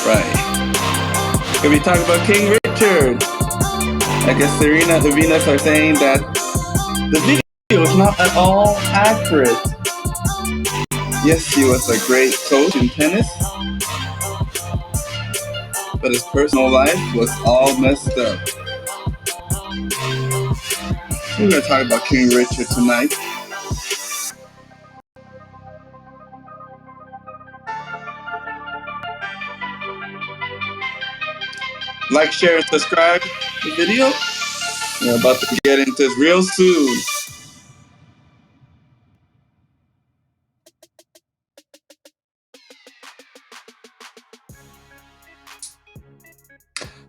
Alright. Gonna be talking about King Richard. I guess Serena and Venus are saying that the video is not at all accurate. Yes, he was a great coach in tennis, but his personal life was all messed up. We're gonna talk about King Richard tonight. Like, share, and subscribe to the video. We're about to get into this real soon.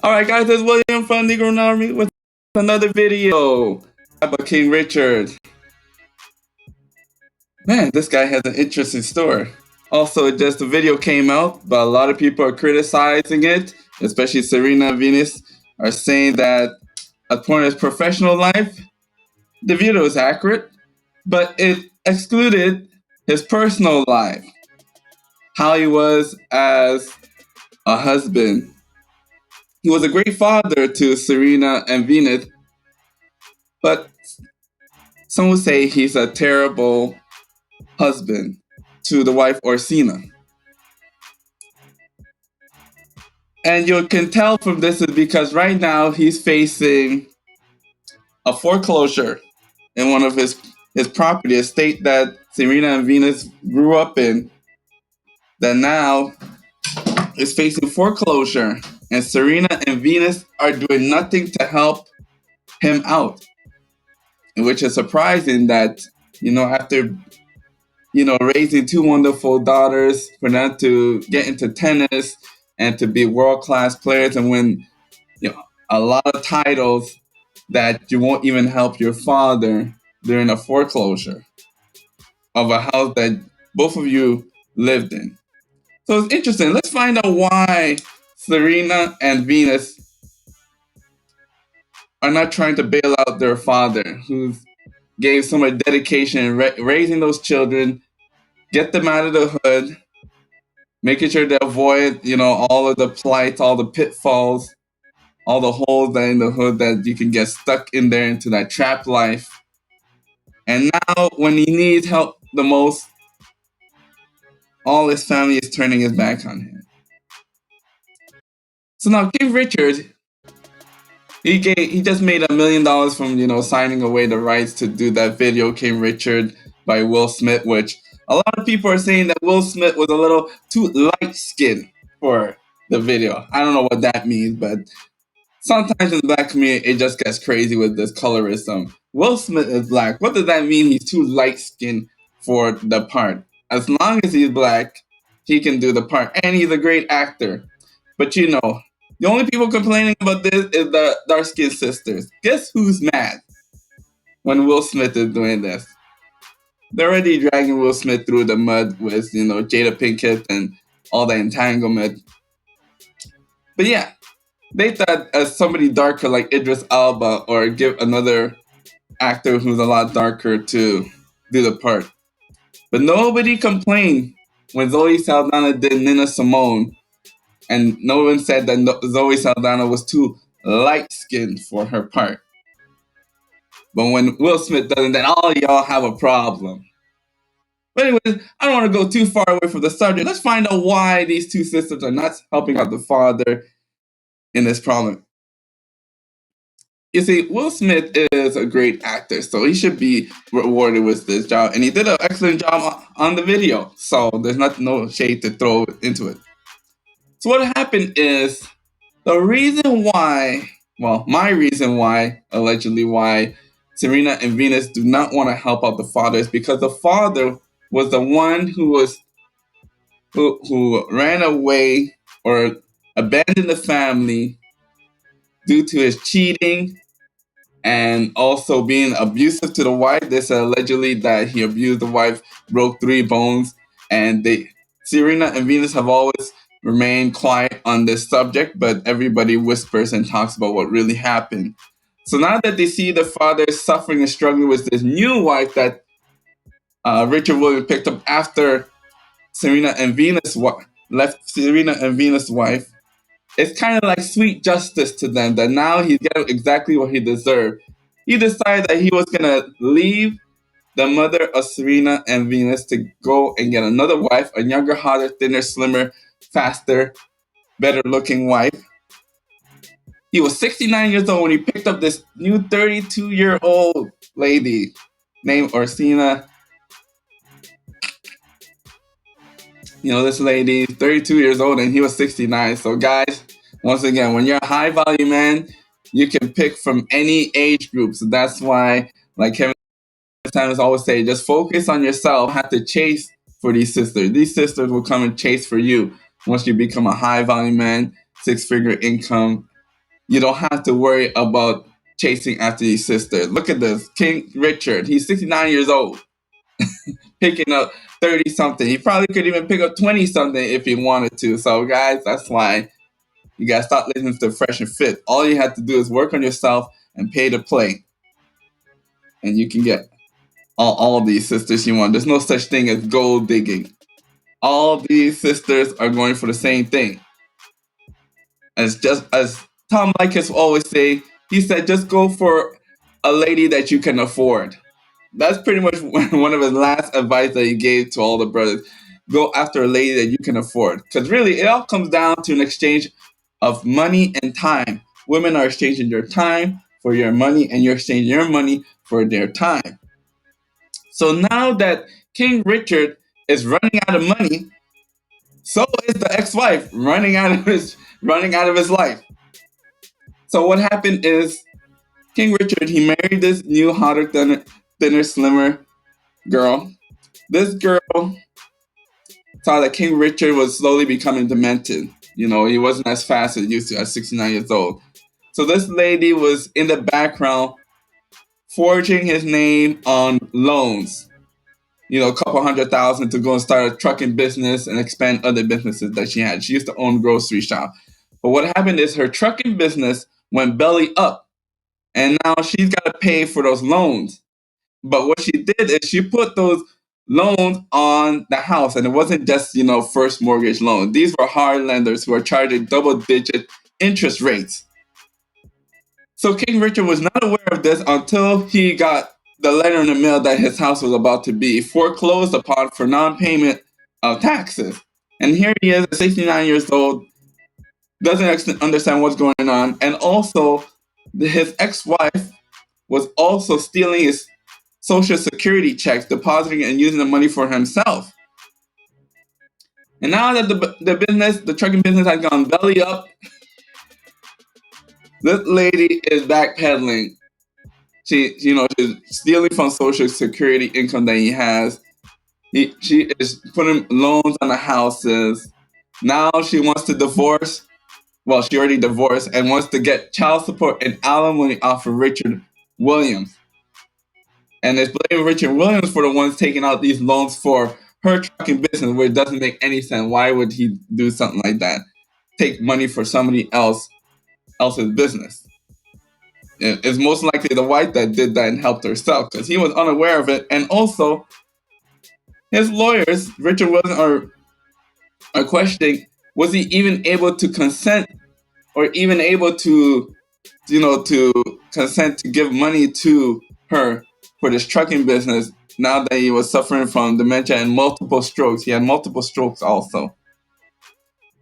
Alright guys, it's William from the Negro Army with another video about King Richard. Man, this guy has an interesting story. Also, just the video came out, but a lot of people are criticizing it, especially Serena and Venus are saying that as part of his professional life, the video is accurate, but it excluded his personal life, how he was as a husband. He was a great father to Serena and Venus, but some would say he's a terrible husband to the wife Orsina. And you can tell from this is because right now he's facing a foreclosure in one of his property, a state that Serena and Venus grew up in, that now is facing foreclosure. And Serena and Venus are doing nothing to help him out. Which is surprising that, after, raising two wonderful daughters, for them to get into tennis and to be world-class players and win, a lot of titles, that you won't even help your father during a foreclosure of a house that both of you lived in. So it's interesting. Let's find out why Serena and Venus are not trying to bail out their father, who gave so much dedication in raising those children, get them out of the hood, making sure they avoid, all of the plights, all the pitfalls, all the holes that in the hood that you can get stuck in there into that trap life. And now, when he needs help the most, all his family is turning his back on him. So now, King Richard, he just made $1 million from signing away the rights to do that video, King Richard, by Will Smith, which a lot of people are saying that Will Smith was a little too light-skinned for the video. I don't know what that means, but sometimes in the black community, it just gets crazy with this colorism. Will Smith is black. What does that mean? He's too light-skinned for the part. As long as he's black, he can do the part. And he's a great actor. But the only people complaining about this is the dark-skinned sisters. Guess who's mad when Will Smith is doing this? They're already dragging Will Smith through the mud with, Jada Pinkett and all the entanglement. But yeah, they thought as somebody darker like Idris Elba or give another actor who's a lot darker to do the part. But nobody complained when Zoe Saldana did Nina Simone, and no one said that Zoe Saldana was too light-skinned for her part. But when Will Smith does it, then all y'all have a problem. But anyways, I don't want to go too far away from the subject. Let's find out why these two sisters are not helping out the father in this problem. You see, Will Smith is a great actor, so he should be rewarded with this job. And he did an excellent job on the video, so there's no shade to throw into it. So what happened is, the reason why, my reason why, allegedly why, Serena and Venus do not want to help out the father is because the father was the one who ran away or abandoned the family due to his cheating and also being abusive to the wife. They said allegedly that he abused the wife, broke 3 bones, and Serena and Venus have always remained quiet on this subject, but everybody whispers and talks about what really happened. So now that they see the father suffering and struggling with this new wife that Richard Williams picked up after Serena and Venus left Serena and Venus' wife. It's kind of like sweet justice to them that now he's getting exactly what he deserved. He decided that he was gonna leave the mother of Serena and Venus to go and get another wife, a younger, hotter, thinner, slimmer, faster, better looking wife. He was 69 years old when he picked up this new 32-year-old lady named Orsina. This lady, 32 years old, and he was 69. So, guys, once again, when you're a high value man, you can pick from any age group. So that's why, like Kevin Samuels always say, just focus on yourself. Have to chase for these sisters. These sisters will come and chase for you once you become a high value man, 6-figure income. You don't have to worry about chasing after these sisters. Look at this, King Richard. He's 69 years old, picking up 30 something. He probably could even pick up 20 something if he wanted to. So, guys, that's why you gotta stop listening to Fresh and Fit. All you have to do is work on yourself and pay to play, and you can get all of these sisters you want. There's no such thing as gold digging. All these sisters are going for the same thing. As Tom Likas always say, he said, just go for a lady that you can afford. That's pretty much one of his last advice that he gave to all the brothers. Go after a lady that you can afford. Because really, it all comes down to an exchange of money and time. Women are exchanging their time for your money, and you're exchanging your money for their time. So now that King Richard is running out of money, so is the ex-wife running out of his life. So what happened is King Richard, he married this new, hotter, thinner, slimmer girl. This girl saw that King Richard was slowly becoming demented. He wasn't as fast as he used to at 69 years old. So this lady was in the background forging his name on loans. A couple $100,000 to go and start a trucking business and expand other businesses that she had. She used to own a grocery shop. But what happened is her trucking business went belly up, and now she's got to pay for those loans. But what she did is she put those loans on the house, and it wasn't just, first mortgage loans. These were hard lenders who are charging double-digit interest rates. So King Richard was not aware of this until he got the letter in the mail that his house was about to be foreclosed upon for non-payment of taxes. And here he is, 69 years old, doesn't understand what's going on. And also, his ex-wife was also stealing his Social Security checks, depositing and using the money for himself. And now that the trucking business has gone belly up, this lady is backpedaling. She's stealing from Social Security income that he has. She is putting loans on the houses. Now she wants to divorce. Well, she already divorced and wants to get child support and alimony off of Richard Williams. And it's blaming Richard Williams for the ones taking out these loans for her trucking business, where it doesn't make any sense. Why would he do something like that? Take money for somebody else's business. It's most likely the wife that did that and helped herself, because he was unaware of it. And also, his lawyers, Richard Williams, are questioning, was he even able to consent, or even able to consent to give money to her for this trucking business, now that he was suffering from dementia and multiple strokes. He had multiple strokes also.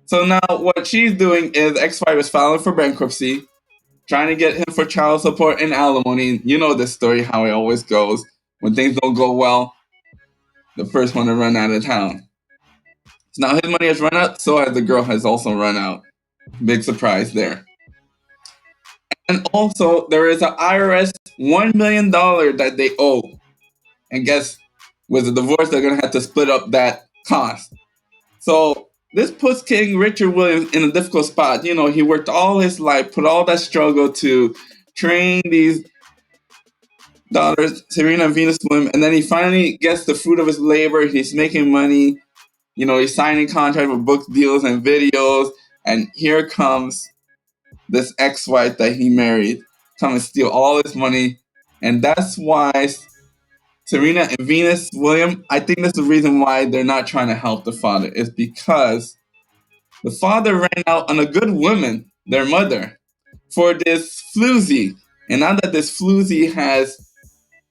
So now what she's doing is ex-wife is filing for bankruptcy, trying to get him for child support and alimony. You know this story, how it always goes. When things don't go well, the first one to run out of town. So now his money has run out, so has the girl has also run out. Big surprise there. And also, there is an IRS $1 million that they owe. And guess, with the divorce, they're going to have to split up that cost. So this puts King Richard Williams in a difficult spot. He worked all his life, put all that struggle to train these daughters, Serena and Venus Williams, and then he finally gets the fruit of his labor. He's making money. He's signing contracts with book deals and videos. And here comes this ex-wife that he married, come and steal all his money. And that's why Serena and Venus Williams, I think that's the reason why they're not trying to help the father, is because The father ran out on a good woman, their mother, for this floozy. And now that this floozy has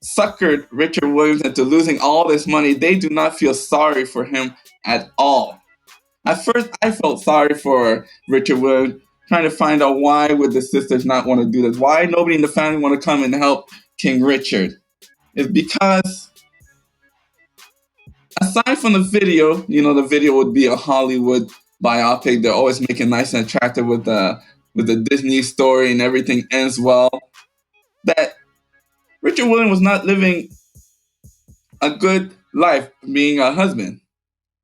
suckered Richard Williams into losing all this money, they do not feel sorry for him at all. At first, I felt sorry for Richard Williams, trying to find out why would the sisters not want to do this? Why nobody in the family want to come and help King Richard? It's because aside from the video, the video would be a Hollywood biopic. They're always making nice and attractive with the Disney story and everything ends well. That Richard Williams was not living a good life being a husband.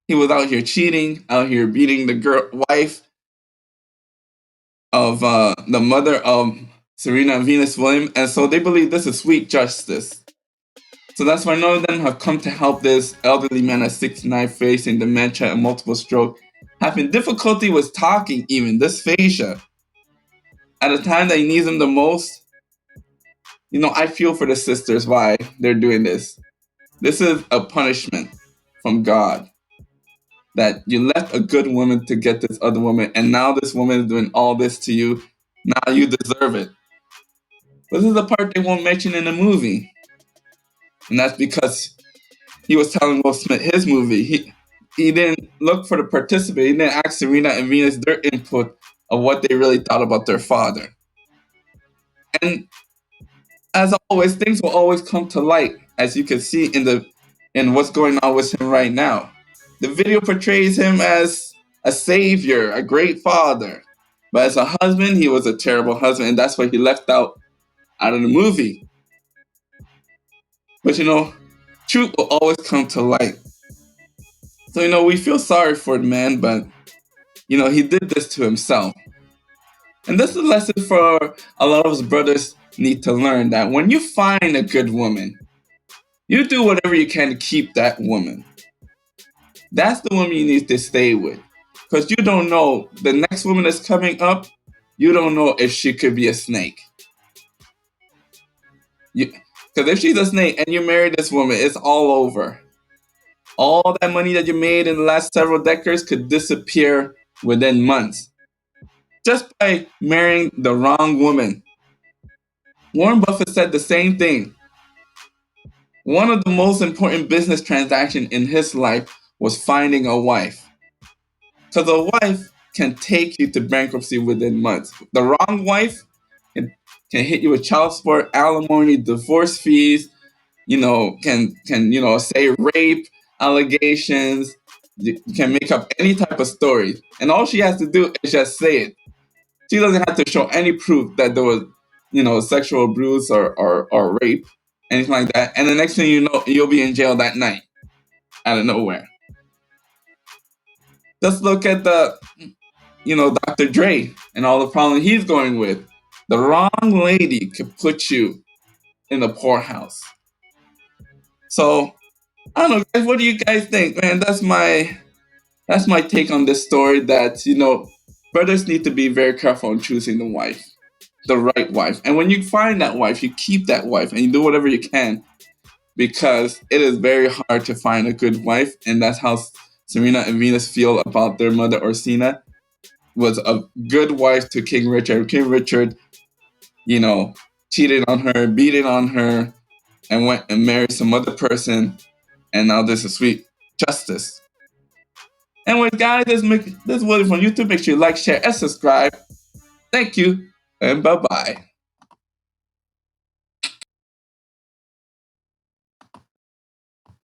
He was out here cheating, out here beating the wife of the mother of Serena and Venus Williams, and so they believe this is sweet justice. So that's why none of them have come to help this elderly man at 69 facing dementia and multiple stroke, having difficulty with talking even, dysphagia. At a time that he needs them the most, I feel for the sisters why they're doing this. This is a punishment from God. That you left a good woman to get this other woman, and now this woman is doing all this to you. Now you deserve it. But this is the part they won't mention in the movie. And that's because he was telling Will Smith his movie. He didn't look for the participant. He didn't ask Serena and Venus their input of what they really thought about their father. And as always, things will always come to light, as you can see in what's going on with him right now. The video portrays him as a savior, a great father. But as a husband, he was a terrible husband, and that's why he left out of the movie. But truth will always come to light. So, we feel sorry for the man, but, he did this to himself. And this is a lesson for a lot of us brothers need to learn, that when you find a good woman, you do whatever you can to keep that woman. That's the woman you need to stay with. Because you don't know, the next woman that's coming up, you don't know if she could be a snake. Because if she's a snake and you marry this woman, it's all over. All that money that you made in the last several decades could disappear within months. Just by marrying the wrong woman. Warren Buffett said the same thing. One of the most important business transactions in his life was finding a wife. Because a wife can take you to bankruptcy within months. The wrong wife can hit you with child support, alimony, divorce fees, can say rape allegations, can make up any type of story. And all she has to do is just say it. She doesn't have to show any proof that there was, sexual abuse or rape, anything like that. And the next thing you know, you'll be in jail that night, out of nowhere. Just look at Dr. Dre and all the problems he's going with. The wrong lady could put you in the poorhouse. So, I don't know, guys, what do you guys think? Man, that's my take on this story, that, brothers need to be very careful in choosing the right wife. And when you find that wife, you keep that wife and you do whatever you can, because it is very hard to find a good wife. And that's how Serena and Venus feel about their mother, Orsina, was a good wife to King Richard. King Richard, cheated on her, beating on her, and went and married some other person. And now this is sweet justice. Anyways, guys, this is William from YouTube. Make sure you like, share, and subscribe. Thank you, and bye-bye.